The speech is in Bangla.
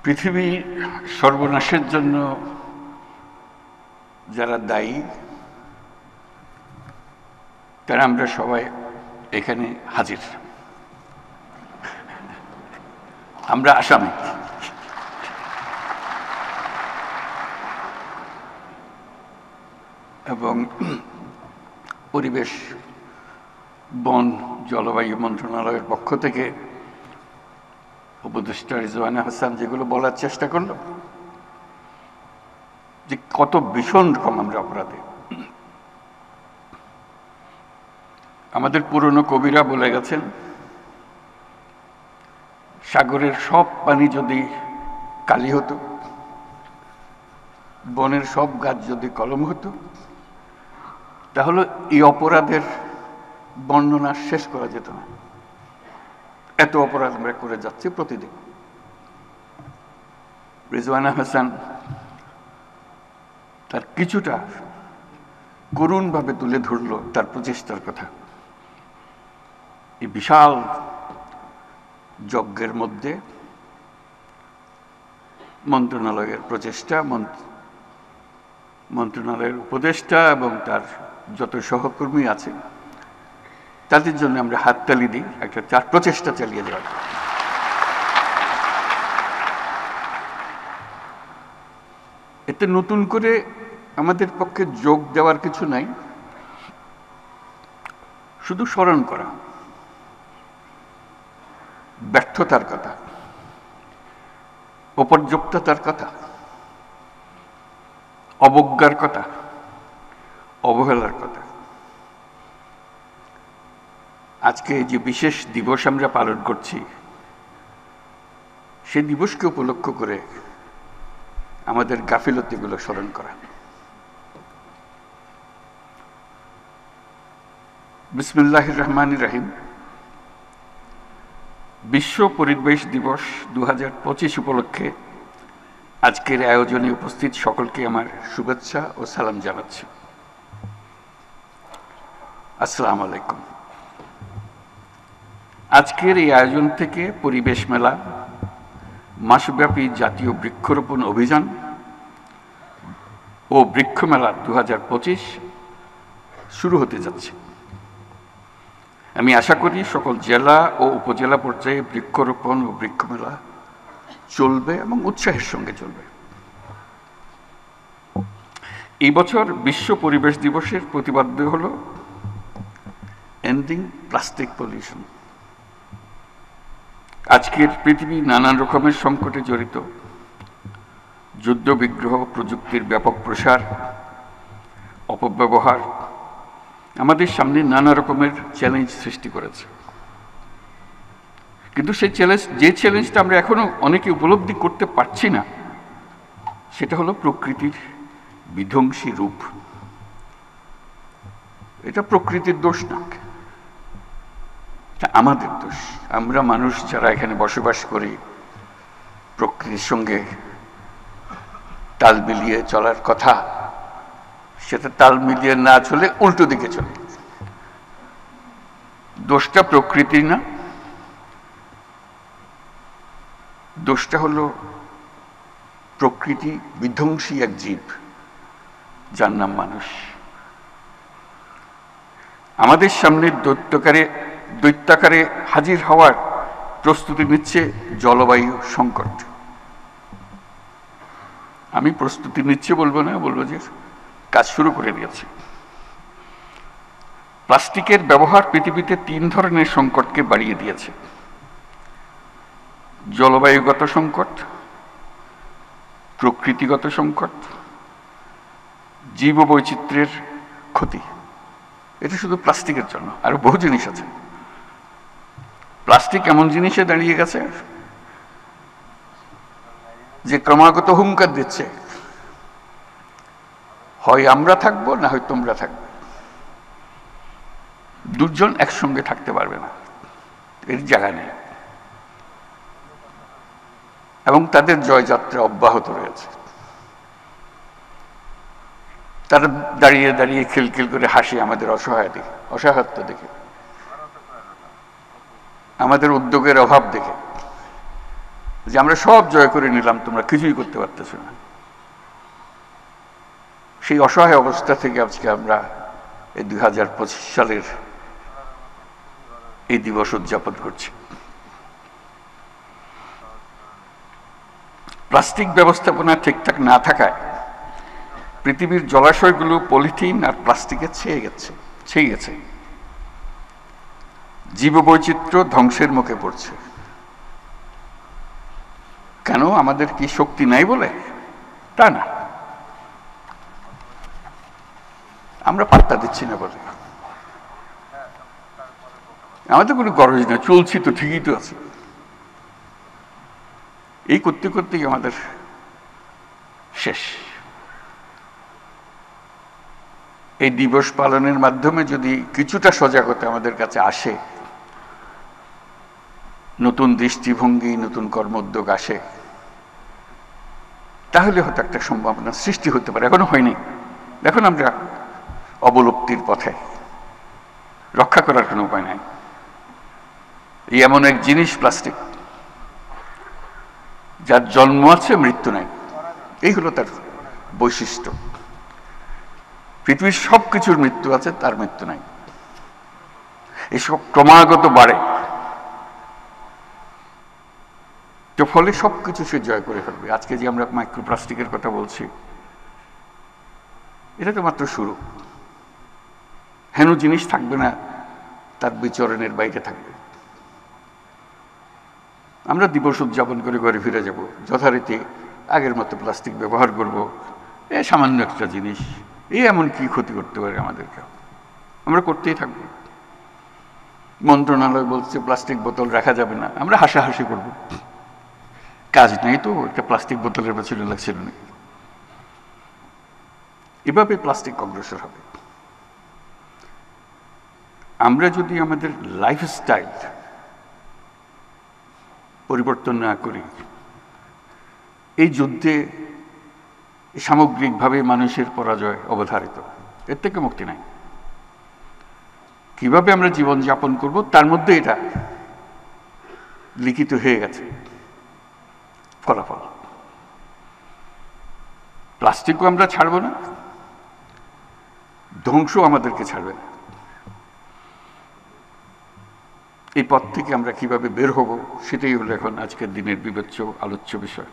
পৃথিবীর সর্বনাশের জন্য যারা দায়ী তারা আমরা সবাই এখানে হাজির। আমরা আসামি। এবং পরিবেশ, বন, জলবায়ু মন্ত্রণালয়ের পক্ষ থেকে উপদেষ্টা রিজওয়ানা হাসান যেগুলো বলার চেষ্টা করল যে কত ভীষণ রকম আমরা অপরাধী। আমাদের পুরনো কবিরা বলে গেছেন, সাগরের সব পানি যদি কালি হতো, বনের সব গাছ যদি কলম হতো, তাহলে এই অপরাধের বর্ণনা শেষ করা যেত না। এত অপরাধ আমরা করে যাচ্ছি প্রতিদিন। রিজওয়ানা হাসান তার কিছুটা করুণভাবে তুলে ধরল তার প্রচেষ্টার কথা। এই বিশাল যজ্ঞের মধ্যে মন্ত্রণালয়ের প্রচেষ্টা, মন্ত্রণালয়ের উপদেষ্টা এবং তার যত সহকর্মী আছে তাদের জন্য আমরা হাততালি দিই একটা প্রচেষ্টা চালিয়ে যাওয়ার। এতে নতুন করে আমাদের পক্ষে যোগ দেওয়ার কিছু নাই, শুধু স্মরণ করা ব্যর্থতার কথা, অপর্যাপ্ততার কথা, অবজ্ঞার কথা, অবহেলার কথা। আজকে যে বিশেষ দিবস আমরা পালন করছি, সেই দিবসকে উপলক্ষ করে আমাদের গাফিলতিগুলো স্মরণ করা। বিসমিল্লাহির রহমানির রহিম। বিশ্ব পরিবেশ দিবস 2025 উপলক্ষে আজকের আয়োজনে উপস্থিত সকলকে আমার শুভেচ্ছা ও সালাম জানাচ্ছি। আসসালামু আলাইকুম। আজকের এই আয়োজন থেকে পরিবেশ মেলা, মাসব্যাপী জাতীয় বৃক্ষরোপণ অভিযান ও বৃক্ষ মেলা 2025 শুরু হতে যাচ্ছে। আমি আশা করি সকল জেলা ও উপজেলা পর্যায়ে বৃক্ষরোপণ ও বৃক্ষ মেলা চলবে এবং উৎসাহের সঙ্গে চলবে। এই বছর বিশ্ব পরিবেশ দিবসের প্রতিপাদ্য হল এন্ডিং প্লাস্টিক পলিউশন। আজকের পৃথিবী নানান রকমের সংকটে জড়িত। যুদ্ধ বিগ্রহ, প্রযুক্তির ব্যাপক প্রসার, অপব্যবহার আমাদের সামনে নানা রকমের চ্যালেঞ্জ সৃষ্টি করেছে। কিন্তু সেই চ্যালেঞ্জটা আমরা এখনো অনেকে উপলব্ধি করতে পারছি না, সেটা হলো প্রকৃতির বিধ্বংসী রূপ। এটা প্রকৃতির দোষ না, এটা আমাদের দোষ। আমরা মানুষ যারা এখানে বসবাস করি, প্রকৃতির সঙ্গে তাল মিলিয়ে চলার কথা, সেটা তাল মিলিয়ে না চলে উল্টো দিকে চলে। দোষটা প্রকৃতির না, দোষটা হলো প্রকৃতি বিধ্বংসী এক জীব যার নাম মানুষ। আমাদের সামনে দৈত্যাকারে হাজির হওয়ার প্রস্তুতি নিচ্ছে জলবায়ু সংকট। আমি প্রস্তুতি নিচ্ছে বলবো না, বলবো যে কাজ শুরু করে দিয়েছে। প্লাস্টিকের ব্যবহার পৃথিবীতে 3 ধরনের সংকটকে বাড়িয়ে দিয়েছে: জলবায়ুগত সংকট, প্রকৃতিগত সংকট, জীববৈচিত্র্যের ক্ষতি। এটা শুধু প্লাস্টিকের জন্য, আরো বহু জিনিস আছে। প্লাস্টিক এমন জিনিসে দাঁড়িয়ে গেছে যে ক্রমাগত হুঙ্কার দিচ্ছে, হয় আমরা থাকবো না হয় তোমরা থাকবে। দুজন একসঙ্গে থাকতে পারবে না, এর জায়গা নেই। এবং তাদের জয়যাত্রা অব্যাহত রয়েছে। তারা দাঁড়িয়ে দাঁড়িয়ে খিলখিল করে হাসি আমাদের অসহায়ত্ব দেখে, আমাদের উদ্যোগের অভাব দেখে। যে আমরা সব জয় করে নিলাম, তোমরা কিছুই করতে পারতেছ না। সেই অসহায় অবস্থা থেকে আজকে আমরা এই 2025 সালের এই দিবস উদযাপন করছি। প্লাস্টিক ব্যবস্থাপনা ঠিকঠাক না থাকায় পৃথিবীর জলাশয়গুলো পলিথিন আর প্লাস্টিকে ছেয়ে গেছে। জীববৈচিত্র্য ধ্বংসের মুখে পড়ছে। কেন? আমাদের কি শক্তি নাই বলে? তা না, আমরা পাত্তা দিচ্ছি না বলে। আমাদের কোনো গরজ নেই, চলছি তো, ঠিকই তো আছে। এই করতে করতেই আমাদের শেষ। এই দিবস পালনের মাধ্যমে যদি কিছুটা সজাগতা আমাদের কাছে আসে, নতুন দৃষ্টিভঙ্গি, নতুন কর্মোদ্যোগ আসে, তাহলে হয়তো একটা সম্ভাবনা সৃষ্টি হতে পারে। এখনো হয়নি। এখন আমরা অবলুপ্তির পথে, রক্ষা করার কোনো উপায় নাই। এই এমন এক জিনিস প্লাস্টিক, যার জন্ম আছে, মৃত্যু নাই। এই হলো তার বৈশিষ্ট্য। পৃথিবীর সব কিছুর মৃত্যু আছে, তার মৃত্যু নাই। এসব ক্রমাগত বাড়ে, তো ফলে সবকিছু সে জয় করে ফেলবে। আজকে যে আমরা মাইক্রোপ্লাস্টিকের কথা বলছি, এটা তো মাত্র শুরু। হেন জিনিস থাকবে না, তার বিচরণের বাইরে থাকবে। আমরা দিবস উদযাপন করে ঘরে ফিরে যাব, যথারীতি আগের মতো প্লাস্টিক ব্যবহার করব। এ সামান্য একটা জিনিস, এমন কি ক্ষতি করতে পারে আমাদেরকে? আমরা করতেই থাকব। মন্ত্রণালয় বলছে প্লাস্টিক বোতল রাখা যাবে না, আমরা হাসাহাসি করব। কাজ নেই তো, একটা প্লাস্টিক বোতলের পেছনে লাগছিল নাকি? এভাবে প্লাস্টিক অগ্রসর হবে। আমরা যদি আমাদের লাইফস্টাইল পরিবর্তন না করি, এই যুদ্ধে সামগ্রিকভাবে মানুষের পরাজয় অবধারিত। এর থেকে মুক্তি নাই। কিভাবে আমরা জীবন যাপন করব, তার মধ্যে এটা লিখিত হয়ে গেছে ফলাফল। প্লাস্টিকও আমরা ছাড়ব না, ধ্বংস আমাদেরকে ছাড়বে না। এই পথ থেকে আমরা কিভাবে বের হব, সেটাই হলো এখন আজকের দিনের বিবেচ্য আলোচ্য বিষয়।